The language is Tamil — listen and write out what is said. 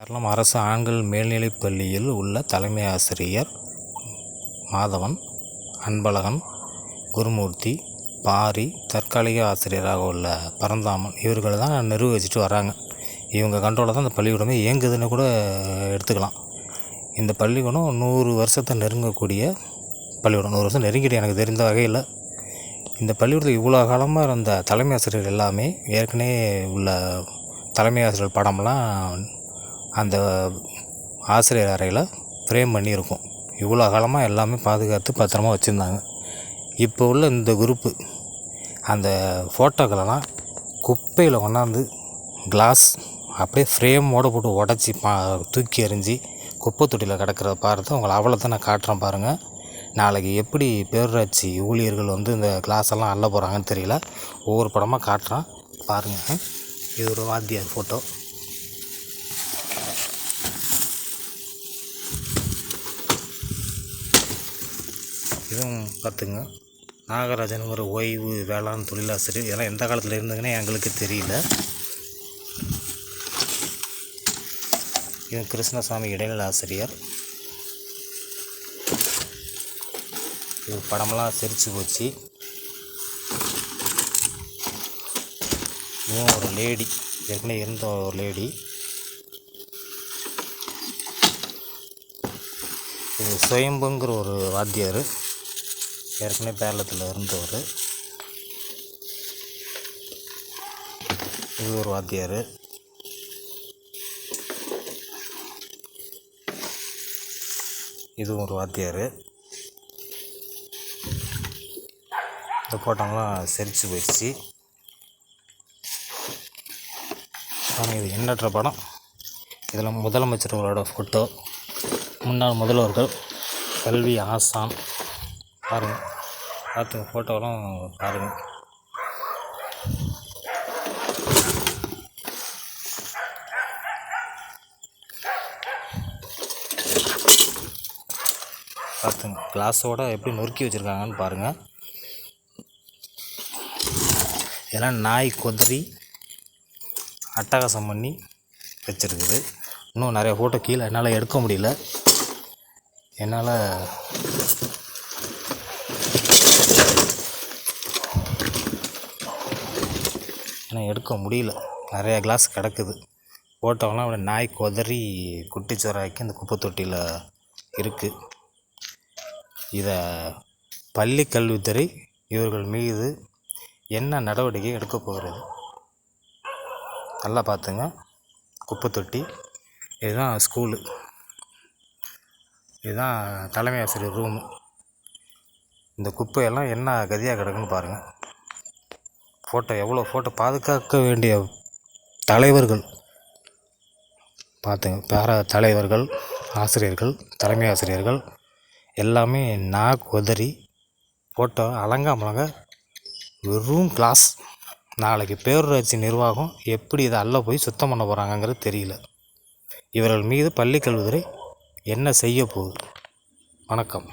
கேரளம் அரசு ஆண்கள் மேல்நிலைப் பள்ளியில் உள்ள தலைமை ஆசிரியர் மாதவன், அன்பழகன், குருமூர்த்தி, பாரி, தற்காலிக ஆசிரியராக உள்ள பரந்தாமன் இவர்கள் தான் நிர்வகிச்சுட்டு வராங்க. இவங்க கண்ட்ரோலில் தான் இந்த பள்ளிக்கூடமே இயங்குதுன்னு கூட எடுத்துக்கலாம். இந்த பள்ளிக்கூடம் 100 வருஷத்தை நெருங்கக்கூடிய பள்ளிக்கூடம். 100 வருஷம் நெருங்கிட்டு எனக்கு தெரிந்த வகையில் இந்த பள்ளிக்கூடத்தில் இவ்வளோ காலமாக இருந்த தலைமை ஆசிரியர் எல்லாமே ஏற்கனவே உள்ள தலைமை ஆசிரியர் படம்லாம் அந்த ஆசிரியர் அறையில் ஃப்ரேம் பண்ணியிருக்கும். இவ்வளோ காலமாக எல்லாமே பாதுகாத்து பத்திரமா வச்சுருந்தாங்க. இப்போ உள்ள இந்த குரூப்பு அந்த ஃபோட்டோக்களெல்லாம் குப்பையில் கொண்டாந்து கிளாஸ் அப்படியே ஃப்ரேமோடு போட்டு உடச்சி தூக்கி எறிஞ்சி குப்பை தொட்டியில் கிடக்கிறத பார்த்து உங்களை அவ்வளோதான் நான் காட்டுறேன் பாருங்கள். நாளைக்கு எப்படி பேரூராட்சி ஊழியர்கள் இந்த கிளாஸ் எல்லாம் அள்ள போகிறாங்கன்னு தெரியல. ஒவ்வொரு படமாக காட்டுறான் பாருங்கள். இது ஒரு வாத்தியார் ஃபோட்டோ. இதுவும் பார்த்துங்க. நாகராஜனுங்கிற ஓய்வு வேளாண் தொழிலாசிரியர். இதெல்லாம் எந்த காலத்தில் இருந்துங்கன்னே எங்களுக்கு தெரியல. இது கிருஷ்ணசாமி இடைநிலை ஆசிரியர். இது படமெல்லாம் சிரிச்சு போச்சு. இதுவும் ஒரு லேடி, ஏற்கனவே இருந்த ஒரு லேடி. இது சுயம்புங்கிற ஒரு வாத்தியார், ஏற்கனவே பேரளத்தில் இருந்தவர். இது ஒரு வாத்தியார். இது ஒரு வாத்தியார். இந்த போட்டோங்களாம் செரிச்சு போயிடுச்சு. ஆனால் இது எண்ணற்ற படம். இதில் முதலமைச்சர்களோட ஃபோட்டோ, முன்னாள் முதல்வர்கள், கல்வி ஆசான் பாருங்கள். பார்த்துங்க, ஃபோட்டோலாம் பாருங்கள். பார்த்துங்க, கிளாஸோடு எப்படி நொறுக்கி வச்சுருக்காங்கன்னு பாருங்கள். இதெல்லாம் நாய் கொதறி அட்டகாசம் பண்ணி வச்சுருக்குது. இன்னும் நிறைய ஃபோட்டோ கீழே என்னால் எடுக்க முடியல. என்னால் எடுக்க முடியல. நிறையா கிளாஸ் கிடக்குது. ஃபோட்டோலாம் அப்படியே நாய் கொதறி குட்டிச்சோறாக்கி அந்த குப்பை தொட்டியில் இருக்குது. இதை பள்ளி கல்வித்துறை இவர்கள் மீது என்ன நடவடிக்கை எடுக்க போகிறது நல்லா பார்த்துங்க. குப்பை தொட்டி, இதுதான் ஸ்கூலு, இதுதான் தலைமை ஆசிரியர் ரூமு. இந்த குப்பையெல்லாம் என்ன கதியாக கிடக்குன்னு பாருங்கள். ஃபோட்டோ எவ்வளோ ஃபோட்டோ பாதுகாக்க வேண்டிய தலைவர்கள் பார்த்துங்க. பேர தலைவர்கள், ஆசிரியர்கள், தலைமை ஆசிரியர்கள் எல்லாமே கொதறி ஃபோட்டோ அலங்காமலங்க வெறும் கிளாஸ். நாளைக்கு பேரூராட்சி நிர்வாகம் எப்படி இதை அள்ள போய் சுத்தம் பண்ண போகிறாங்கங்கிறது தெரியல. இவர்கள் மீது பள்ளி கல்வித்துறை என்ன செய்ய போகுது? வணக்கம்.